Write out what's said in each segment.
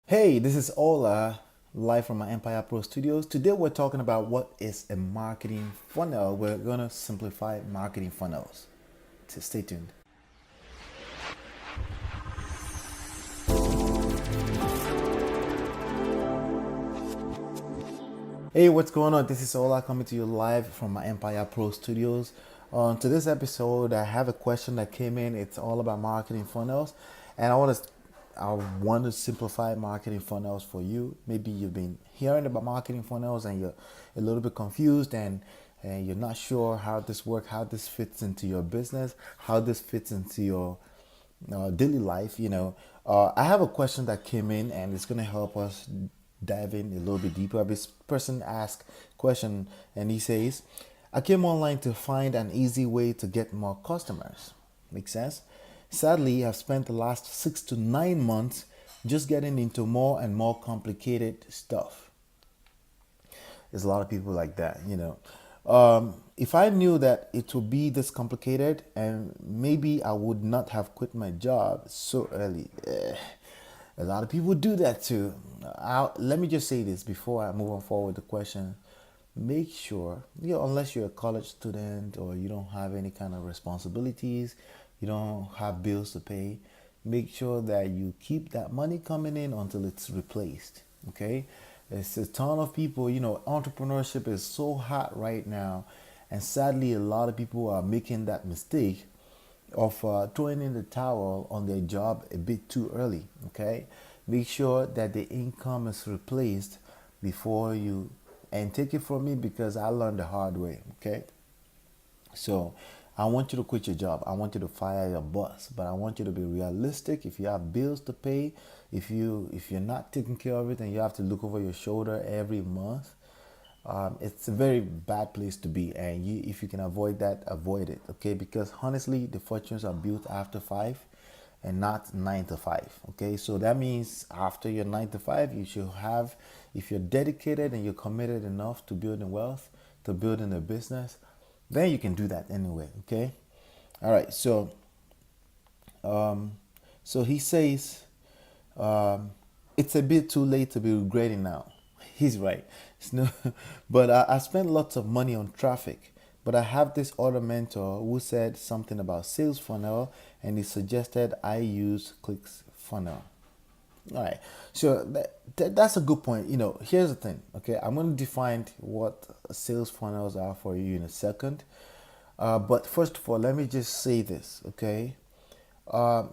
Hey, this is Ola, live from my Empire Pro Studios. Today we're talking about what is a marketing funnel. We're going to simplify marketing funnels. So stay tuned. Hey, what's going on? This is Ola coming to you live from my Empire Pro Studios. On today's episode, I have a question that came in. It's all about marketing funnels, and I want to simplify marketing funnels for you. Maybe you've been hearing about marketing funnels and you're a little bit confused and you're not sure how this works, how this fits into your business, how this fits into your daily life. I have a question that came in and it's going to help us dive in a little bit deeper. This person asked question and he says, I came online to find an easy way to get more customers. Make sense? Sadly, I've spent the last 6 to 9 months just getting into more and more complicated stuff. There's a lot of people like that. If I knew that it would be this complicated, and maybe I would not have quit my job so early. A lot of people do that too. Let me just say this before I move on forward with the question. Make sure, unless you're a college student or you don't have any kind of responsibilities, you don't have bills to pay, make sure that you keep that money coming in until it's replaced. Okay? It's a ton of people, entrepreneurship is so hot right now, and sadly, a lot of people are making that mistake of throwing in the towel on their job a bit too early. Okay, make sure that the income is replaced before you, and take it from me because I learned the hard way. Okay, so I want you to quit your job. I want you to fire your boss, but I want you to be realistic. If you have bills to pay, if you're not taking care of it and you have to look over your shoulder every month, it's a very bad place to be. And if you can avoid that, avoid it. Okay, because honestly, the fortunes are built after 5 and not 9 to 5. Okay, so that means after your 9 to 5, you should have, if you're dedicated and you're committed enough to building wealth, to building a business, then you can do that anyway. Okay, all right. Um, so he says, um, it's a bit too late to be regretting now. He's right. It's no, but I spent lots of money on traffic. But I have this other mentor who said something about sales funnel, and he suggested I use ClicksFunnel. All right, so that's a good point. Here's the thing. Okay, I'm going to define what sales funnels are for you in a second. But first of all, let me just say this. Okay,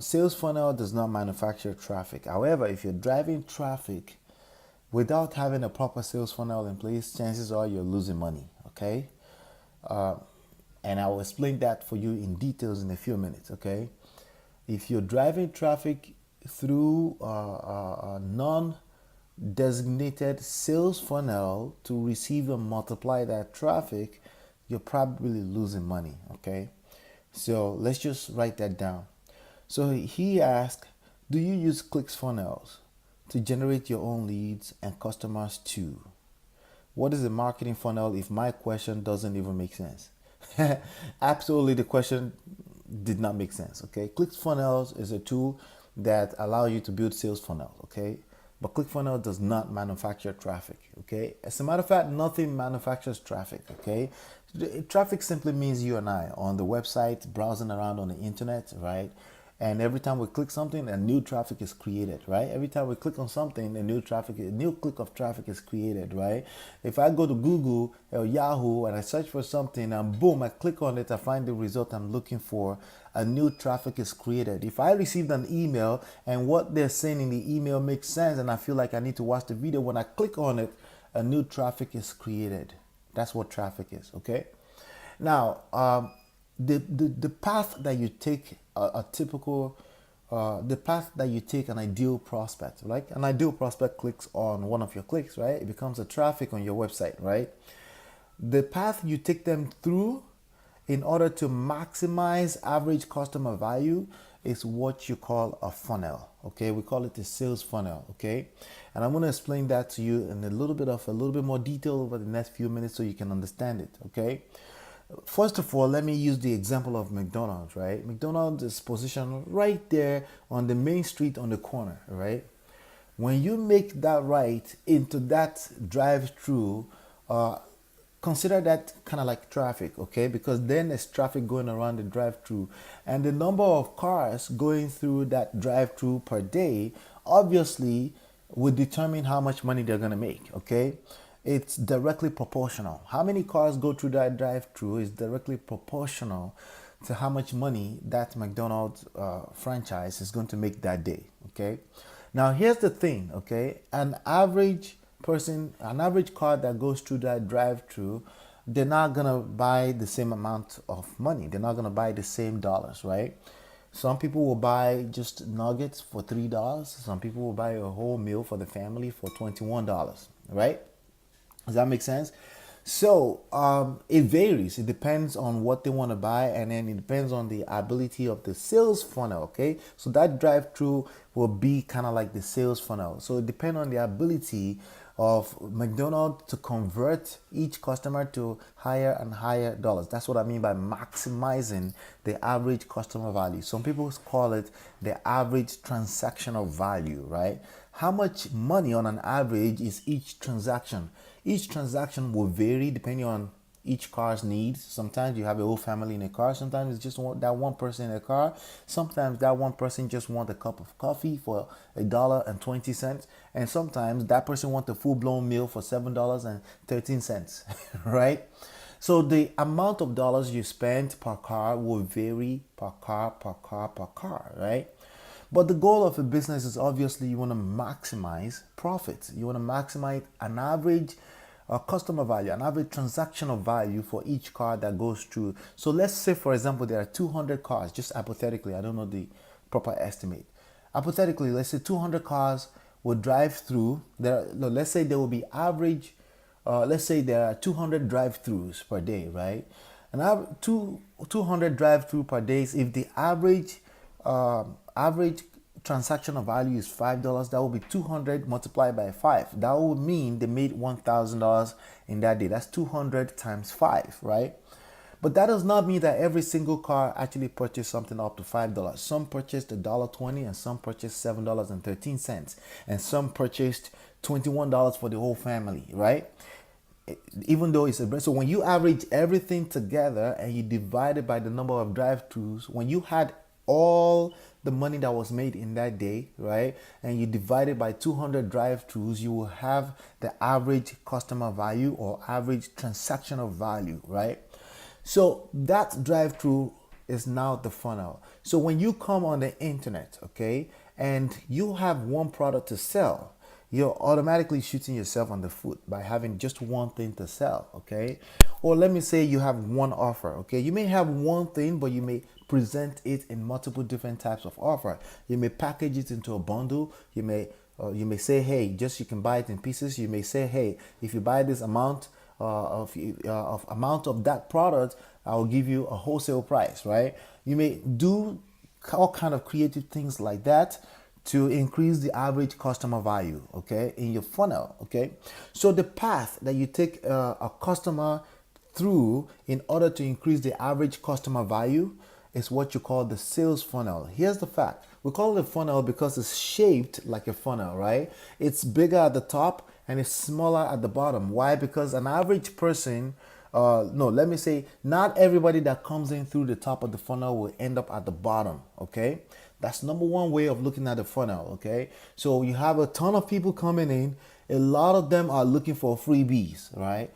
sales funnel does not manufacture traffic. However, if you're driving traffic without having a proper sales funnel in place, chances are you're losing money. Okay, uh, and I will explain that for you in details in a few minutes. Okay, if you're driving traffic through a non-designated sales funnel to receive and multiply that traffic, you're probably losing money. Okay, so let's just write that down. So he asked, do you use ClicksFunnels to generate your own leads and customers too? What is a marketing funnel if my question doesn't even make sense? Absolutely, the question did not make sense. Okay, ClickFunnels is a tool that allows you to build sales funnels. Okay, but ClickFunnels does not manufacture traffic. Okay, as a matter of fact, nothing manufactures traffic. Okay, traffic simply means you and I on the website browsing around on the internet, right? And every time we click something, a new traffic is created, right? Every time we click on something, a new click of traffic is created, right? If I go to Google or Yahoo and I search for something and boom, I click on it, I find the result I'm looking for, a new traffic is created. If I received an email and what they're saying in the email makes sense and I feel like I need to watch the video, when I click on it, a new traffic is created. That's what traffic is, okay? Now, the path that you take a typical the path that you take an ideal prospect, like an ideal prospect clicks on one of your clicks, right? It becomes a traffic on your website, right? The path you take them through in order to maximize average customer value is what you call a funnel. Okay, we call it a sales funnel. Okay, and I'm going to explain that to you in a little bit more detail over the next few minutes so you can understand it. Okay, first of all, let me use the example of McDonald's. Right, McDonald's is positioned right there on the main street on the corner. Right, When you make that right into that drive-through, uh, consider that kind of like traffic, okay? Because then there's traffic going around the drive-through, and the number of cars going through that drive-through per day obviously would determine how much money they're gonna make, okay? It's directly proportional. How many cars go through that drive-through is directly proportional to how much money that McDonald's franchise is going to make that day, okay? Now here's the thing, okay? An average person, an average car that goes through that drive-through, they're not gonna buy the same amount of money. They're not gonna buy the same dollars, right? Some people will buy just nuggets for $3. Some people will buy a whole meal for the family for $21, right? Does that make sense? So it varies. It depends on what they want to buy, and then it depends on the ability of the sales funnel. Okay, so that drive-through will be kind of like the sales funnel. So it depends on the ability of McDonald's to convert each customer to higher and higher dollars. That's what I mean by maximizing the average customer value. Some people call it the average transactional value, right? How much money on an average is each transaction? Each transaction will vary depending on each car's needs. Sometimes you have a whole family in a car. Sometimes it's just that one person in a car. Sometimes that one person just wants a cup of coffee for $1.20. And sometimes that person wants a full-blown meal for $7.13, right? So the amount of dollars you spend per car will vary per car, right? But the goal of a business is obviously you want to maximize profits. You want to maximize an average customer value, an average transactional value for each car that goes through. So let's say, for example, there are 200 cars, just hypothetically, I don't know the proper estimate. Hypothetically, let's say 200 cars will drive through. Let's say there will be average, let's say there are 200 drive-throughs per day, right? And 200 drive-through per day, if the average transactional value is $5, that will be 200 multiplied by 5. That would mean they made $1,000 in that day. That's 200 times 5, right? But that does not mean that every single car actually purchased something up to $5. Some purchased $1.20 and some purchased $7.13 and some purchased $21 for the whole family, right? Even though it's a brand. So when you average everything together and you divide it by the number of drive-thrus, when you had all the money that was made in that day, right, and you divide it by 200 drive-thrus, you will have the average customer value or average transactional value, right? So that drive-through is now the funnel. So when you come on the internet, okay, and you have one product to sell, you're automatically shooting yourself on the foot by having just one thing to sell, okay? Or let me say you have one offer, okay? You may have one thing, but you may present it in multiple different types of offer. You may package it into a bundle. You may say, hey, just you can buy it in pieces. You may say, hey, if you buy this amount of amount of that product, I will give you a wholesale price, right? You may do all kind of creative things like that to increase the average customer value, okay, in your funnel, okay? So the path that you take a customer through in order to increase the average customer value is what you call the sales funnel. Here's the fact. We call it a funnel because it's shaped like a funnel, right? It's bigger at the top and it's smaller at the bottom. Why? Because an average person, no, let me say, not everybody that comes in through the top of the funnel will end up at the bottom, okay? That's number one way of looking at the funnel, okay? So you have a ton of people coming in. A lot of them are looking for freebies, right?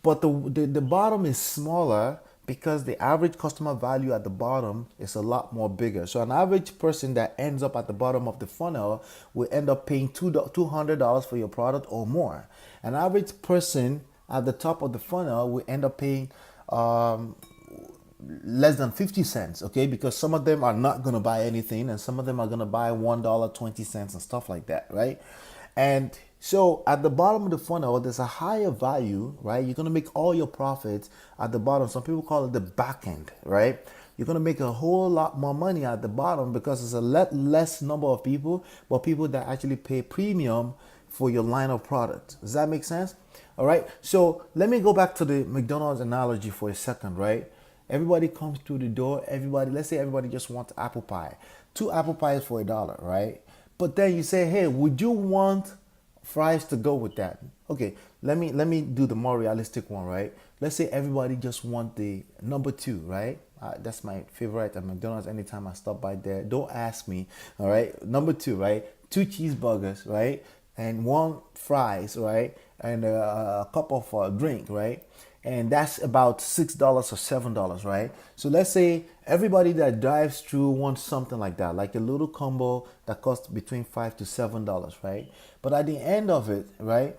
But the bottom is smaller because the average customer value at the bottom is a lot more bigger. So an average person that ends up at the bottom of the funnel will end up paying $200 for your product or more. An average person at the top of the funnel will end up paying less than 50 cents, okay? Because some of them are not going to buy anything and some of them are going to buy $1.20 and stuff like that, right? And so at the bottom of the funnel, there's a higher value, right? You're going to make all your profits at the bottom. Some people call it the back end, right? You're going to make a whole lot more money at the bottom because it's a lot less number of people, but people that actually pay premium for your line of products. Does that make sense? All right. So let me go back to the McDonald's analogy for a second, right? Everybody comes through the door. Let's say everybody just wants apple pie. 2 apple pies for $1, right? But then you say, hey, would you want fries to go with that? Okay, let me do the more realistic one, right? Let's say everybody just want the number two, right? That's my favorite at McDonald's. Anytime I stop by there, don't ask me. All right, number two, right? Two cheeseburgers, right? And one fries, right? And a cup of drink, right? And that's about $6 or $7, right? So let's say everybody that drives through wants something like that, like a little combo that costs between $5 to $7, right? But at the end of it, right?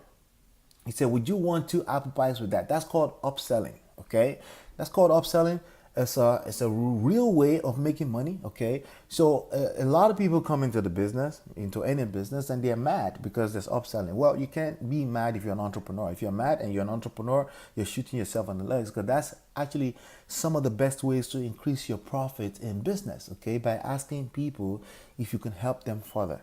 He said, would you want two apple pies with that? That's called upselling, okay? That's called upselling. It's a real way of making money, okay? So a lot of people come into the business, into any business, and they're mad because there's upselling. Well, you can't be mad if you're an entrepreneur. If you're mad and you're an entrepreneur, you're shooting yourself in the legs, because that's actually some of the best ways to increase your profit in business, okay? By asking people if you can help them further,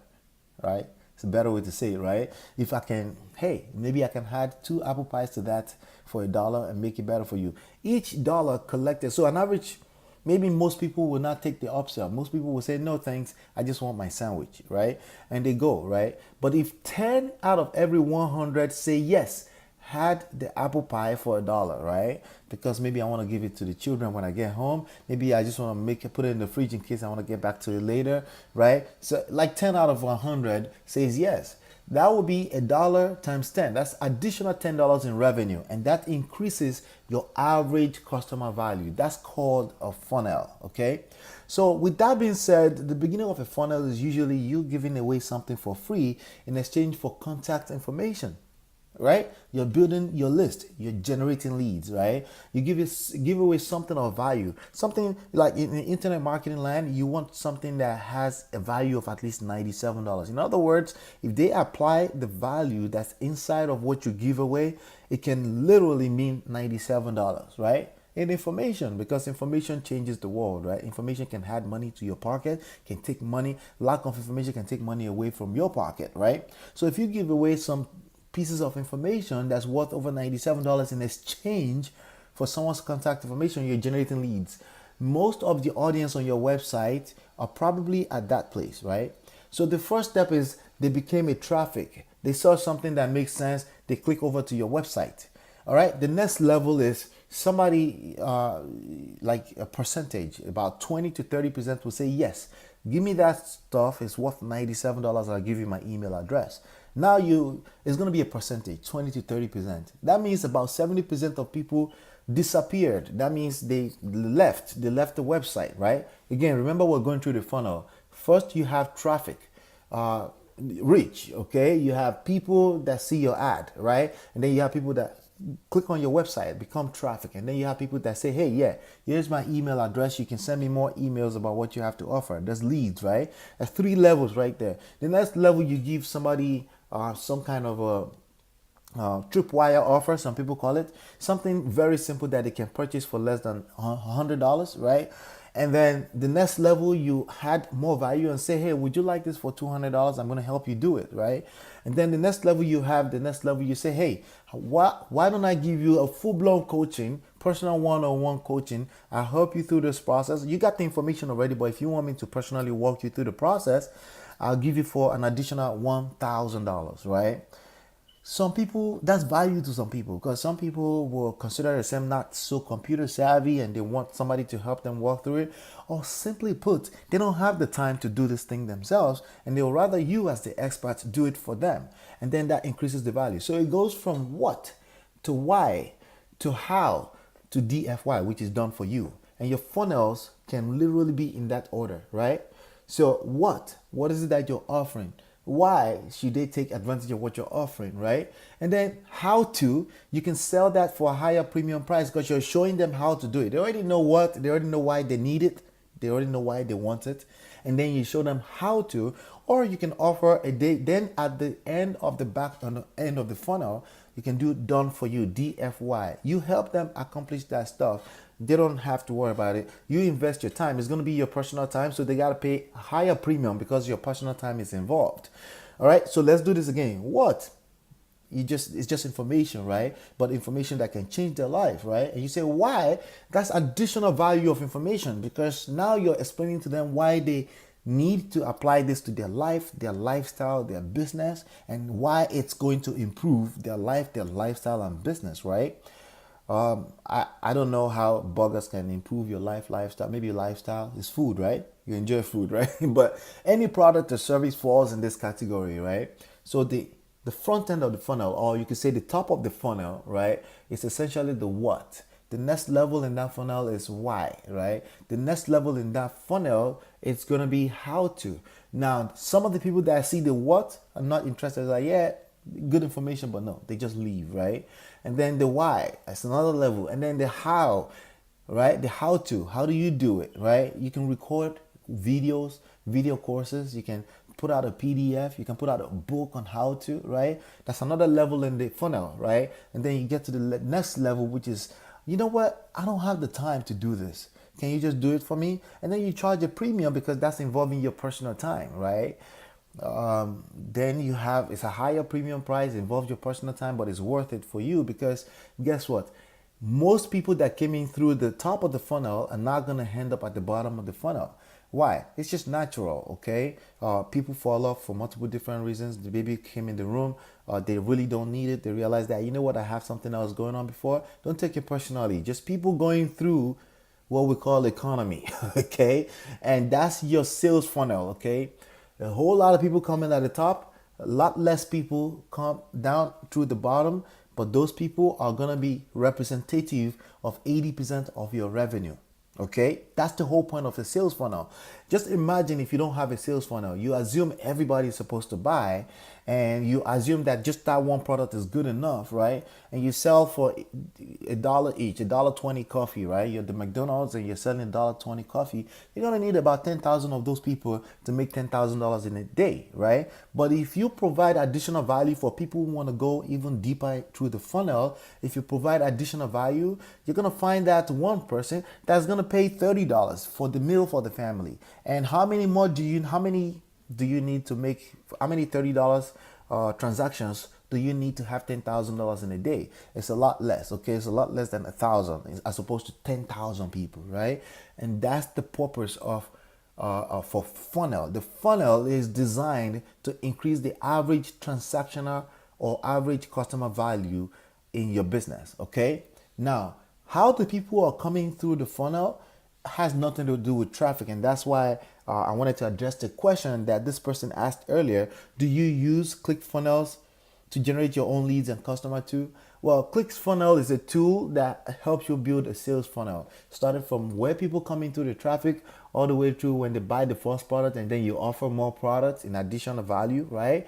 right? It's a better way to say it, right? If I can, hey, maybe I can add two apple pies to that for $1 and make it better for you. Each dollar collected, so on average, maybe most people will not take the upsell. Most people will say, no thanks, I just want my sandwich, right? And they go, right? But if 10 out of every 100 say yes, had the apple pie for $1, right? Because maybe I want to give it to the children when I get home. Maybe I just want to put it in the fridge in case I want to get back to it later, right? So like 10 out of 100 says yes. That would be $1 times 10. That's additional $10 in revenue, and that increases your average customer value. That's called a funnel, okay? So with that being said, the beginning of a funnel is usually you giving away something for free in exchange for contact information, right? You're building your list, you're generating leads, right? You give away something of value, something like in the internet marketing land, you want something that has a value of at least $97. In other words, if they apply the value that's inside of what you give away, it can literally mean $97, right? In information, because information changes the world, right? Information can add money to your pocket, can take money, lack of information can take money away from your pocket, right? So if you give away some pieces of information that's worth over $97 in exchange for someone's contact information, you're generating leads. Most of the audience on your website are probably at that place, right? So the first step is they became a traffic. They saw something that makes sense. They click over to your website. All right. The next level is somebody like a percentage, about 20 to 30% will say, yes, give me that stuff. It's worth $97. I'll give you my email address. Now it's going to be a percentage, 20 to 30%. That means about 70% of people disappeared. That means they left the website, right? Again, remember we're going through the funnel. First, you have traffic, reach, okay? You have people that see your ad, right? And then you have people that click on your website, become traffic. And then you have people that say, hey, yeah, here's my email address. You can send me more emails about what you have to offer. There's leads, right? There's 3 levels right there. The next level, you give somebody some kind of a tripwire offer, some people call it, something very simple that they can purchase for less than $100, right? And then the next level, you add more value and say, hey, would you like this for $200? I'm going to help you do it, right? And then the next level you say, hey, why don't I give you a full-blown coaching, personal one-on-one coaching? I'll help you through this process. You got the information already, but if you want me to personally walk you through the process, I'll give you for an additional $1,000, right? Some people, that's value to some people, because some people will consider themselves not so computer savvy and they want somebody to help them walk through it. Or simply put, they don't have the time to do this thing themselves and they'll rather you as the experts do it for them. And then that increases the value. So it goes from what to why to how to DFY, which is done for you. And your funnels can literally be in that order, right? So what is it that you're offering? Why should they take advantage of what you're offering, right? And then how to, you can sell that for a higher premium price because you're showing them how to do it. They already know what, they already know why they need it. They already know why they want it. And then you show them how to, or you can offer a day. Then at the end of the end of the funnel, you can do done for you, DFY. You help them accomplish that stuff. They don't have to worry about it. You invest your time. It's going to be your personal time. So they got to pay a higher premium because your personal time is involved. All right. So let's do this again. What? It's just information, right? But information that can change their life, right? And you say, why? That's additional value of information because now you're explaining to them why they need to apply this to their life, their lifestyle, their business, and why it's going to improve their life, their lifestyle, and business, right? I don't know how burgers can improve your lifestyle. Maybe your lifestyle is food, right? You enjoy food, right? But any product or service falls in this category, right? So the front end of the funnel, or you could say the top of the funnel, right, is essentially the what. The next level in that funnel is why, right? The next level in that funnel, it's gonna be how to. Now, some of the people that see the what are not interested. Like, yeah, good information, but no, they just leave, right? And then the why, that's another level. And then the how, right? The how to, how do you do it, right? You can record videos, video courses, you can put out a PDF, you can put out a book on how to, right? That's another level in the funnel, right? And then you get to the next level, which is, you know what? I don't have the time to do this. Can you just do it for me? And then you charge a premium because that's involving your personal time, right? Then you have, it's a higher premium price, involves your personal time, but it's worth it for you because guess what? Most people that came in through the top of the funnel are not going to end up at the bottom of the funnel. Why? It's just natural, okay? People fall off for multiple different reasons. The baby came in the room, they really don't need it. They realize that, you know what, I have something else going on before. Don't take it personally. Just people going through what we call economy, okay? And that's your sales funnel, okay? A whole lot of people come in at the top, a lot less people come down through the bottom, but those people are gonna be representative of 80% of your revenue. Okay, that's the whole point of a sales funnel. Just imagine if you don't have a sales funnel, you assume everybody is supposed to buy, and you assume that just that one product is good enough, right? And you sell for $1 each, $1.20 coffee, right? You're the McDonald's and you're selling $1.20 coffee. You're gonna need about 10,000 of those people to make $10,000 in a day, right? But if you provide additional value for people who want to go even deeper through the funnel, if you provide additional value, you're gonna find that one person that's gonna pay $30 for the meal for the family. And how many do you need to make, how many $30 transactions do you need to have $10,000 in a day? It's a lot less, okay? It's a lot less than 1,000 as opposed to 10,000 people, right? And that's the purpose of for funnel. The funnel is designed to increase the average transactional or average customer value in your business, okay? Now, how the people are coming through the funnel has nothing to do with traffic, and that's why I wanted to address the question that this person asked earlier. Do you use ClickFunnels to generate your own leads and customer too? Well, ClickFunnels is a tool that helps you build a sales funnel, starting from where people come into the traffic all the way through when they buy the first product, and then you offer more products in additional value, right?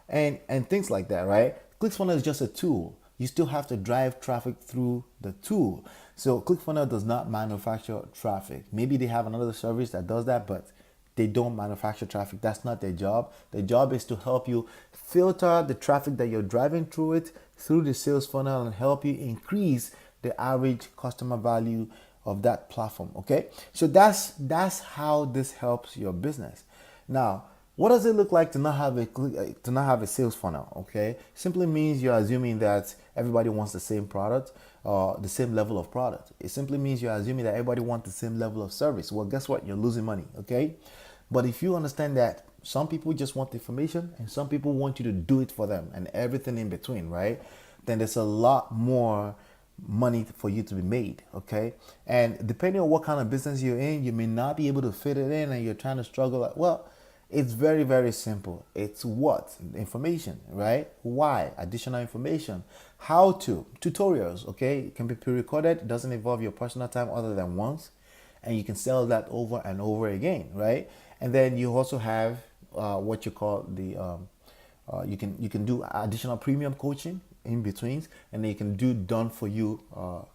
And things like that, right? ClickFunnels is just a tool. You still have to drive traffic through the tool. So ClickFunnels does not manufacture traffic. Maybe they have another service that does that, but they don't manufacture traffic. That's not their job. Their job is to help you filter the traffic that you're driving through it, through the sales funnel, and help you increase the average customer value of that platform. Okay, so that's how this helps your business. Now, what does it look like to not have a sales funnel? Okay, simply means you're assuming that everybody wants the same product, the same level of product. It simply means you're assuming that everybody wants the same level of service. Well, guess what? You're losing money. Okay, but if you understand that some people just want information and some people want you to do it for them and everything in between, right? Then there's a lot more money for you to be made, okay? And depending on what kind of business you're in, you may not be able to fit it in and you're trying to struggle. Well, it's very, very simple. It's what? Information, right? Why? Additional information. How to? Tutorials, okay? It can be pre-recorded. It doesn't involve your personal time other than once. And you can sell that over and over again, right? And then you also have what you call the, you can do additional premium coaching in betweens, and then you can do done for you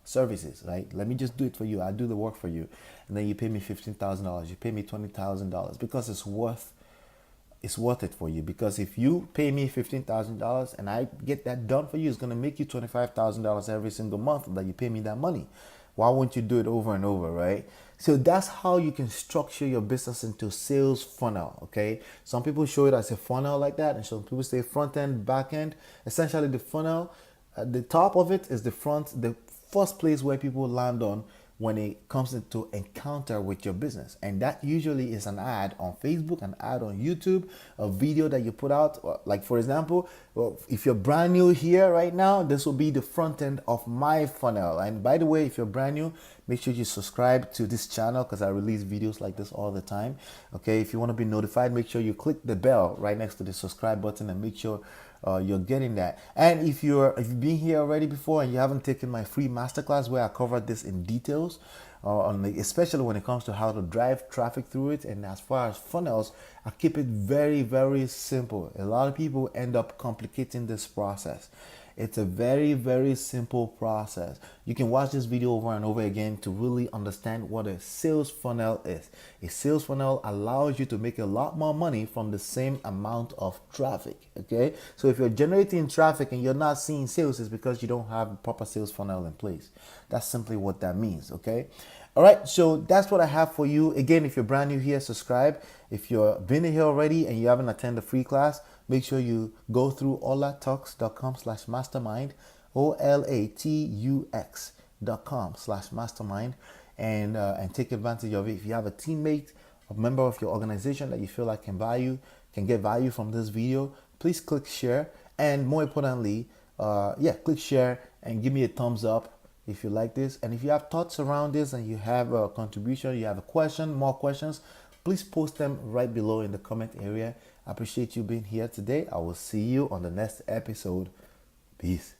services, right? Let me just do it for you. I do the work for you, and then you pay me $15,000. You pay me $20,000 because it's worth it for you. Because if you pay me $15,000 and I get that done for you, it's gonna make you $25,000 every single month that you pay me that money. Why won't you do it over and over, right? So that's how you can structure your business into sales funnel, okay? Some people show it as a funnel like that, and some people say front end, back end. Essentially, the funnel, the top of it is the front, the first place where people land on when it comes into encounter with your business. And that usually is an ad on Facebook, an ad on YouTube, a video that you put out. Like for example, well, if you're brand new here right now, this will be the front end of my funnel. And by the way, if you're brand new, make sure you subscribe to this channel because I release videos like this all the time. Okay, if you want to be notified, make sure you click the bell right next to the subscribe button and make sure you're getting that. And if you've been here already before and you haven't taken my free masterclass where I covered this in details, especially when it comes to how to drive traffic through it, and as far as funnels, I keep it very, very simple. A lot of people end up complicating this process. It's a very, very simple process. You can watch this video over and over again to really understand what a sales funnel is. A sales funnel allows you to make a lot more money from the same amount of traffic. Okay, so if you're generating traffic and you're not seeing sales, it's because you don't have a proper sales funnel in place. That's simply what that means. Okay. All right, so that's what I have for you. Again, if you're brand new here, subscribe. If you've been here already and you haven't attended the free class, make sure you go through olatalks.com/mastermind, OLATUX.com/mastermind, and take advantage of it. If you have a teammate, a member of your organization that you feel like can get value from this video, please click share. And more importantly, click share and give me a thumbs up if you like this. And if you have thoughts around this and you have a contribution, you have a question, more questions, please post them right below in the comment area. I appreciate you being here today. I will see you on the next episode. Peace.